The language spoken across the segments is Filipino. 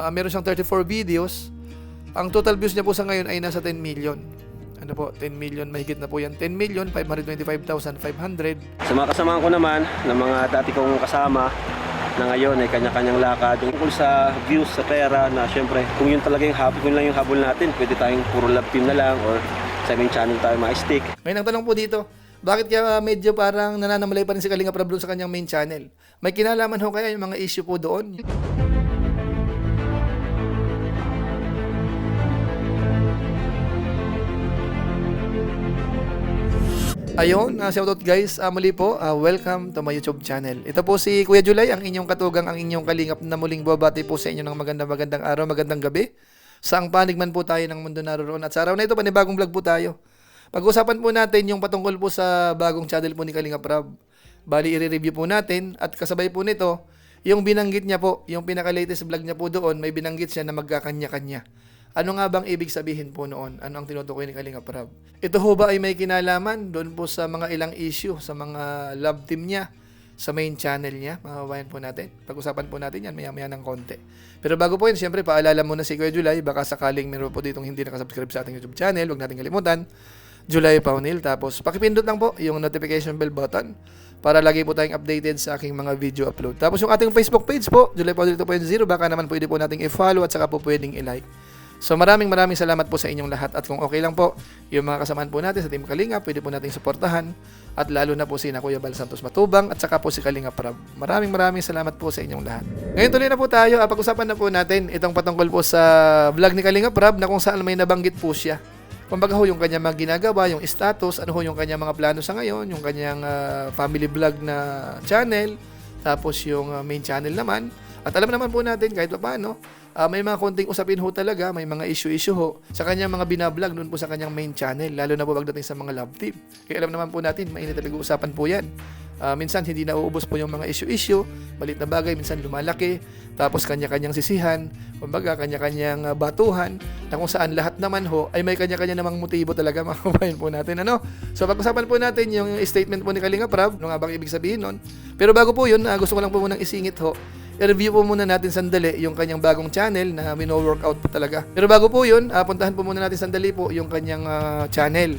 Meron siyang 34 videos. Ang total views niya po sa ngayon ay nasa 10 million. Ano po, 10 million, mahigit na po yan. 10,525,500. Sa mga kasamahan ko naman, ng mga dati kong kasama, na ngayon ay kanya-kanyang lakad. Tungkol sa views, sa pera, na syempre, kung yun talaga yung habol, kung lang yung habol natin, pwede tayong puro love team na lang or sa main channel tayo ma-stick. Ngayon ang tanong po dito, bakit kaya medyo parang nananamalay pa rin si Kalinga Prab doon sa kanyang main channel? May kinalaman ho kaya yung mga issue po doon? Ayun, shoutout guys, muli po, welcome to my YouTube channel. Ito po si Kuya Julay, ang inyong katugang, ang inyong kalingap na muling babati po sa inyo ng magandang araw, magandang gabi. Saang panig man po tayo ng mundo naroon. At sa araw na ito, panibagong vlog po tayo. Pag-usapan po natin yung patungkol po sa bagong channel po ni Kalinga Prab. Bali, i-review po natin at kasabay po nito, yung binanggit niya po, yung pinaka-latest vlog niya po doon, may binanggit siya na magkakanya-kanya. Ano nga bang ibig sabihin po noon? Ano ang tinutukoy ni Kalinga Prab? Ito ho ba ay may kinalaman doon po sa mga ilang issue, sa mga love team niya, sa main channel niya? Makabayan po natin. Pag-usapan po natin yan maya-maya ng konti. Pero bago po yun, siyempre paalala muna si Kuya Julay, baka sakaling meron po ditong hindi nakasubscribe sa ating YouTube channel, huwag natin kalimutan, Julay Paunil. Tapos pakipindot lang po yung notification bell button para lagi po tayong updated sa aking mga video upload. Tapos yung ating Facebook page po, Julay Paunil 2.0, baka naman pwede po nating i-follow at saka po pwedeng i-like. So maraming salamat po sa inyong lahat at kung okay lang po, yung mga kasamahan po natin sa Team Kalinga, pwede po nating suportahan at lalo na po si Kuya Bal Santos Matubang at saka po si Kalinga Prab. Maraming salamat po sa inyong lahat. Ngayon tuloy na po tayo, pag-usapan na po natin itong patungkol po sa vlog ni Kalinga Prab na kung saan may nabanggit po siya. Kumbaga ho yung kanyang mga ginagawa, yung status, ano ho yung kanyang mga plano sa ngayon, yung kanyang family vlog na channel, tapos yung main channel naman. At alam naman po natin kahit pa paano, may mga konting usapin ho talaga, may mga issue ho sa kanyang mga binablog noon po sa kanyang main channel, lalo na po pagdating sa mga love team. Kaya alam naman po natin, mainit na pag-uusapan po yan. Minsan hindi na uubos po yung mga issue, malit na bagay, minsan lumalaki, tapos kanya-kanyang sisihan, kumbaga kanya-kanyang batuhan, na kung saan lahat naman ho ay may kanya-kanya namang motibo talaga, mga kabayan po natin. So pag-usapan po natin yung statement po ni Kalinga Prab, ano nga bang ibig sabihin nun. Pero bago po yun, gusto ko lang po munang isingit ho, i-review po muna natin sandali yung kanyang bagong channel na mino-workout po talaga. Pero bago po yun, puntahan po muna natin sandali po yung kanyang channel.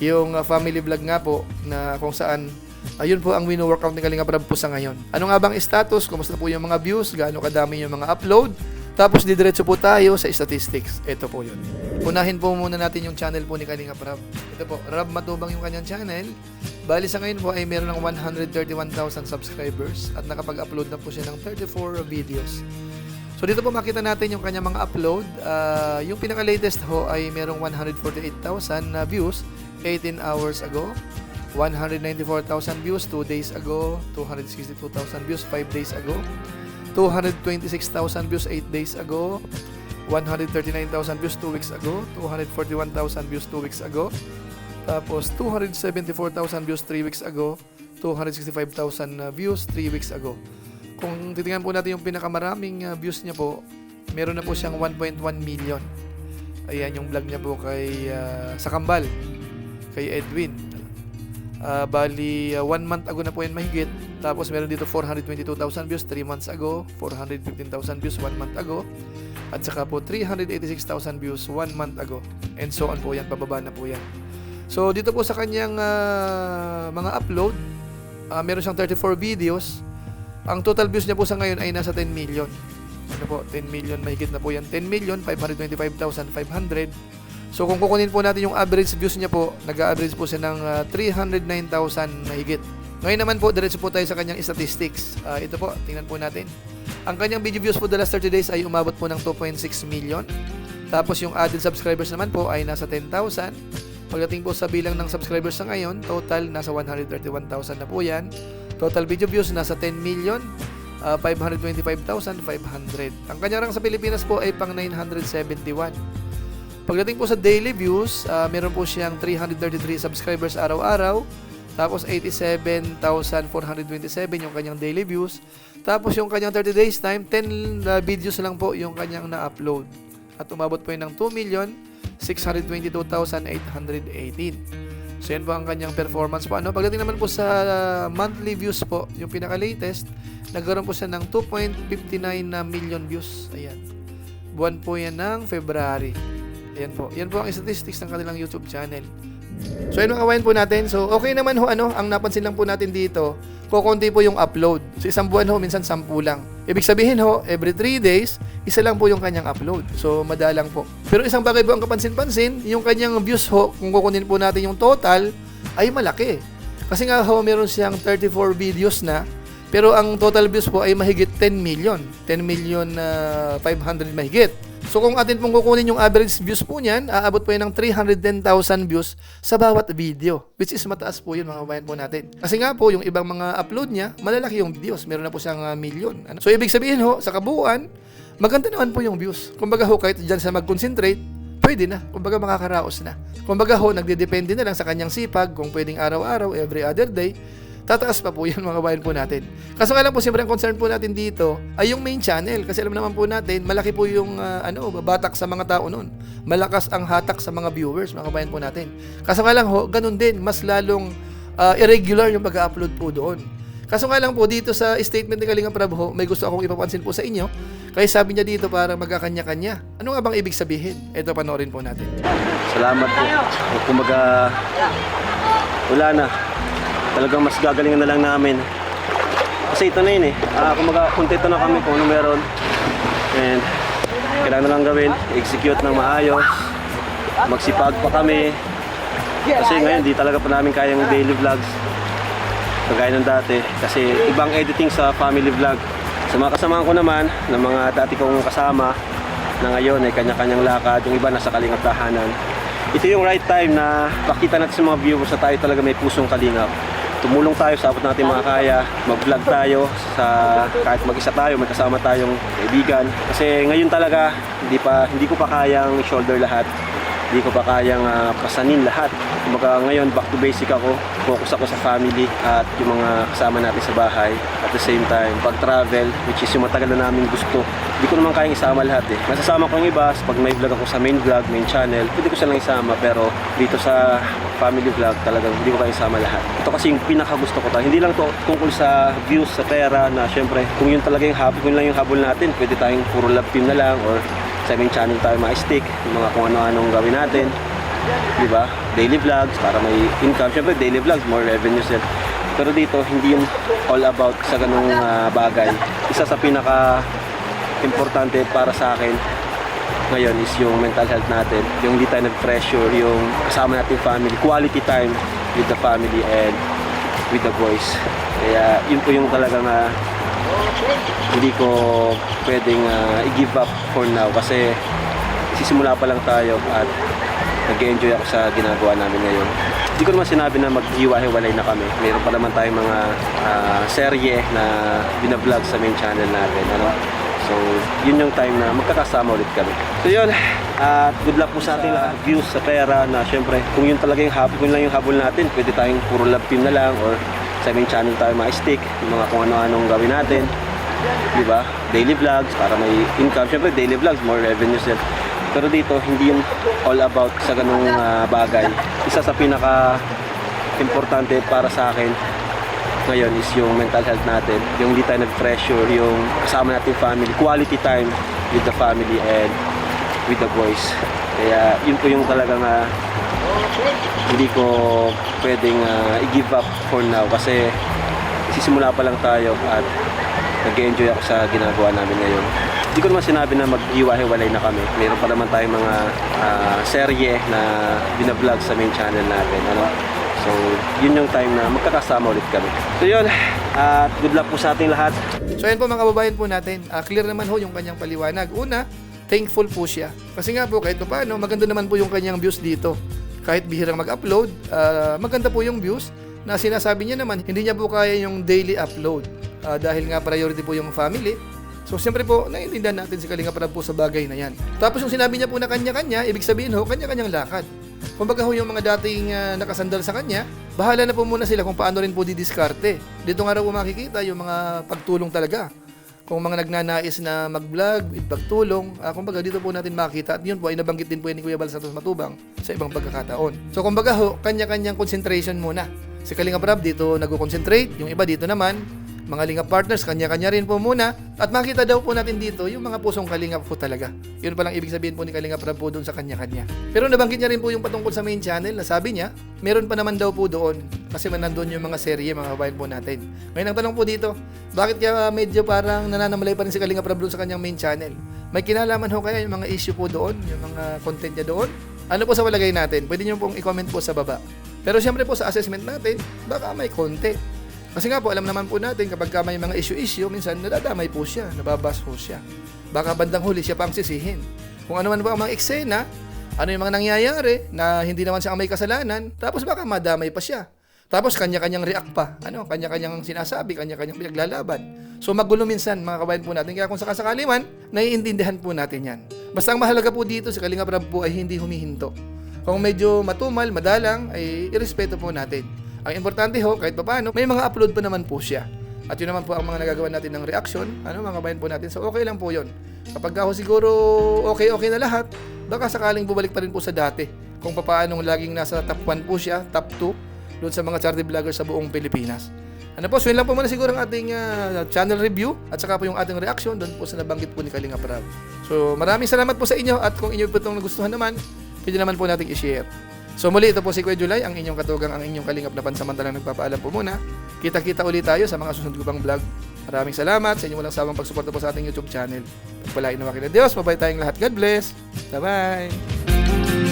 Yung family vlog nga po na kung saan ayun po ang mino-workout ni Kalinga Prab po sa ngayon. Ano nga bang status? Kumusta po yung mga views? Gaano kadami yung mga upload? Tapos didiretso po tayo sa statistics. Ito po yun. Unahin po muna natin yung channel po ni Kalinga Prab. Ito po, Rab Matubang yung kanyang channel. Bali sa ngayon po ay meron ng 131,000 subscribers at nakapag-upload na po siya ng 34 videos. So dito po makita natin yung kanyang mga upload. Yung pinaka-latest ho ay merong 148,000 views 18 hours ago. 194,000 views 2 days ago. 262,000 views 5 days ago. 226,000 views 8 days ago. 139,000 views 2 weeks ago. 241,000 views 2 weeks ago. Tapos 274,000 views 3 weeks ago, 265,000 views 3 weeks ago. Kung titingnan po natin yung pinakamaraming views niya po, meron na po siyang 1.1 million. Ayan yung vlog niya po kay sa Kambal, kay Edwin. Bali 1 month ago na po yan mahigit. Tapos meron dito 422,000 views 3 months ago, 415,000 views 1 month ago, at saka po 386,000 views 1 month ago. And so on po yan, pababa na po yan. So dito po sa kanyang mga upload, meron siyang 34 videos. Ang total views niya po sa ngayon ay nasa 10 million. Ano po, 10 million, mahigit na po yan. 10,525,500. So kung kukunin po natin yung average views niya po, nag-average po siya ng 309,000 mahigit. Ngayon naman po, diretso po tayo sa kanyang statistics. Ito po, tingnan po natin. Ang kanyang video views po the last 30 days ay umabot po ng 2.6 million. Tapos yung added subscribers naman po ay nasa 10,000. Pagdating po sa bilang ng subscribers sa ngayon, total nasa 131,000 na po yan. Total video views nasa 10,525,500. Ang kanya rang sa Pilipinas po ay pang 971. Pagdating po sa daily views, meron po siyang 333 subscribers araw-araw. Tapos 87,427 yung kanyang daily views. Tapos yung kanyang 30 days time, 10 videos lang po yung kanyang na-upload. At umabot po yun ng 2,622,818. So yan po ang kanyang performance po. Pagdating naman po sa monthly views po, yung pinaka-latest, nagkaroon po siya ng 2.59 million views. Ayan. Buwan po yan ng February. Ayan po. Yan po ang statistics ng kanilang YouTube channel. So yun mga kawayan po natin. So okay naman ho ang napansin lang po natin dito, kukunti po yung upload. So isang buwan ho, minsan 10 lang. Ibig sabihin ho, every 3 days, isa lang po yung kanyang upload. So madalang po. Pero isang bagay po ang kapansin-pansin, yung kanyang views ho, kung kukunin po natin yung total, ay malaki. Kasi nga ho, meron siyang 34 videos na, pero ang total views po ay mahigit 10 million. 10 million 500 mahigit. So kung atin pong kukunin yung average views po niyan, aabot po yan ng 310,000 views sa bawat video. Which is mataas po yun mga kabayan po natin. Kasi nga po, yung ibang mga upload niya, malalaki yung videos. Meron na po siyang million. So ibig sabihin ho, sa kabuuan, maganda naman po yung views. Kumbaga ho, kahit dyan sa mag-concentrate, pwede na. Kumbaga makakaraos na. Kumbaga ho, nagdedepende na lang sa kanyang sipag, kung pwedeng araw-araw, every other day, tataas pa po yan mga kabayan po natin. Kaso nga lang po, siyempre ang concern po natin dito ay yung main channel. Kasi alam naman po natin, malaki po yung babatak sa mga tao nun. Malakas ang hatak sa mga viewers, mga kabayan po natin. Kaso nga lang ho, ganun din, mas lalong irregular yung pag-upload po doon. Kaso nga lang po, dito sa statement ni Kalinga Prab ho, may gusto akong ipapansin po sa inyo. Kaya sabi niya dito para magkakanya-kanya. Ano nga bang ibig sabihin? Ito, panoorin po natin. Salamat po. Kumaga, wala na. Talagang mas gagalingan na lang namin. Kasi ito na yun eh. Kumaga, kontento na kami kung ano meron. And kailangan na lang gawin. Execute ng maayos. Magsipag pa kami. Kasi ngayon, di talaga pa namin kayang daily vlogs. Kagaya ng dati. Kasi ibang editing sa family vlog. Sa mga kasamahan ko naman, ng mga dati kong kasama, na ngayon ay kanya-kanyang lakad. Yung iba nasa kalingap tahanan. Ito yung right time na pakita natin sa mga viewers na tayo talaga may pusong kalingap. Tumulong tayo sa abot natin mga kaya, mag-vlog tayo sa kahit mag-isa tayo, may kasama tayong kaibigan. Kasi ngayon talaga hindi ko pa kayang shoulder lahat. Hindi ko pa kayang pasanin lahat. Kumbaga ngayon back to basic ako, focus ako sa family at yung mga kasama natin sa bahay. At the same time, pag-travel, which is yung matagal na namin gusto. Hindi ko naman kayang isama lahat eh. Nasasama ko yung iba pag may vlog ako sa main vlog, main channel, pwede ko silang isama. Pero dito sa family vlog talagang hindi ko kayang isama lahat. Ito kasi yung pinakagusto ko talaga. Hindi lang to tungkol sa views, sa pera na syempre kung yun talaga yung habol, kung yun lang yung habol natin, pwede tayong puro love team na lang or sa main channel tayo ma-stick, yung mga kung ano-anong gawin natin. Diba? Daily vlogs para may income. Syempre daily vlogs, more revenues din. Pero dito, hindi yung all about sa ganung bagay. Isa sa pinaka importante para sa akin ngayon is yung mental health natin. Yung hindi tayo nag-pressure, yung kasama natin family, quality time with the family and with the boys. Kaya yun po yung talagang hindi ko pwedeng i-give up for now kasi sisimula pa lang tayo at nag-enjoy ako sa ginagawa namin ngayon. Hindi ko naman sinabi na mag-iwa-hiwalay na kami. Mayroon pa naman tayong mga serye na binablog sa main channel natin. Ano? So, yun yung time na magkakasama ulit kami. So yun, at good luck po sa ating lahat. Views sa pera na syempre, kung yun talaga yung habol, kung lang yung habol natin, pwede tayong puro love team na lang or sa main channel tayo ma-stick, yung mga kung ano-anong gawin natin. Diba? Daily vlogs para may income. Syempre, daily vlogs, more revenues din. Pero dito, hindi yung all about sa ganung bagay. Isa sa pinaka importante para sa akin ngayon is yung mental health natin. Yung hindi tayo nag-pressure, yung kasama natin family, quality time with the family and with the boys. Kaya yun po yung talagang hindi ko pwedeng i-give up for now kasi sisimula pa lang tayo at nag-enjoy ako sa ginagawa namin ngayon. Hindi ko naman sinabi na mag-iwa-hiwalay na kami. Mayroon pa naman tayong mga serye na binablog sa main channel natin. Ano? So, yun yung time na magkakasama ulit kami. So yun, at good luck po sa ating lahat. So ayan po mga kababayan po natin, clear naman ho yung kanyang paliwanag. Una, thankful po siya. Kasi nga po kahit paano, maganda naman po yung kanyang views dito. Kahit bihirang mag-upload, maganda po yung views na sinasabi niya naman, hindi niya po kaya yung daily upload. Dahil nga priority po yung family. So siyempre po, naiintindihan natin si Kalinga Prab po sa bagay na yan. Tapos yung sinabi niya po na kanya-kanya, ibig sabihin ho, kanya-kanyang lakad. Kumbaga ho yung mga dating nakasandal sa kanya, bahala na po muna sila kung paano rin po didiskarte. Dito nga raw po makikita yung mga pagtulong talaga. Kung mga nagnanais na mag-vlog, pagtulong, kumbaga dito po natin makita. At yun po ay nabanggit din po ni Kuya Bal Santos Matubang sa ibang pagkakataon. So kumbaga ho, kanya-kanyang concentration muna. Si Kalinga Prab dito nag-concentrate, yung iba dito naman mga Lingap partners, kanya-kanya rin po muna. At makita daw po natin dito yung mga pusong Kalingap po talaga. Yun palang ibig sabihin po ni Kalingap Rab po doon sa kanya-kanya. Pero nabanggit niya rin po yung patungkol sa main channel na sabi niya, meron pa naman daw po doon. Kasi nandun yung mga serye, mga kabayan po natin. Ngayon ang tanong po dito, bakit kaya medyo parang nananamalay pa rin si Kalingap Rab doon sa kanyang main channel? May kinalaman ho kaya yung mga issue po doon, yung mga content niya doon? Ano po sa palagay natin? Pwede niyo pong i-comment po sa baba. Pero siyempre po sa assessment natin, baka may konti. Kasi nga po, alam naman po natin kapag may mga issue, minsan nadadamay po siya, nababas po siya. Baka bandang huli siya pa ang sisihin. Kung ano man po ang mga eksena, ano yung mga nangyayari na hindi naman siya ang may kasalanan, tapos baka madamay pa siya. Tapos kanya-kanyang react pa, kanya-kanyang sinasabi, kanya-kanyang pinaglalaban. So magulo minsan mga kabayan po natin. Kaya kung sakasakali man, naiintindihan po natin yan. Basta ang mahalaga po dito, si Kalingap Rab po ay hindi humihinto. Kung medyo matumal, madalang, ay irespeto po natin. Ang importante ho, kahit papaano, may mga upload pa naman po siya. At yun naman po ang mga nagagawa natin ng reaction, mga kabayan po natin. So okay lang po yun. Kapag ho siguro okay na lahat, baka sakaling bubalik pa rin po sa dati. Kung papaanong laging nasa top 1 po siya, top 2, doon sa mga charity vloggers sa buong Pilipinas. So yun lang po muna siguro ang ating channel review at saka po yung ating reaction doon po sa nabanggit po ni Kalingap Rab. So maraming salamat po sa inyo at kung inyo po itong nagustuhan naman, pwede naman po natin i-share. So muli, ito po si Kuya Julay, ang inyong katugang, ang inyong kalingap na pansamantalang nagpapaalam po muna. Kita-kita ulit tayo sa mga susunod ko pang vlog. Maraming salamat sa inyong walang sawang pagsuporta po sa ating YouTube channel. Pagpalain naman kita Diyos, mabay tayong lahat. God bless. Bye-bye.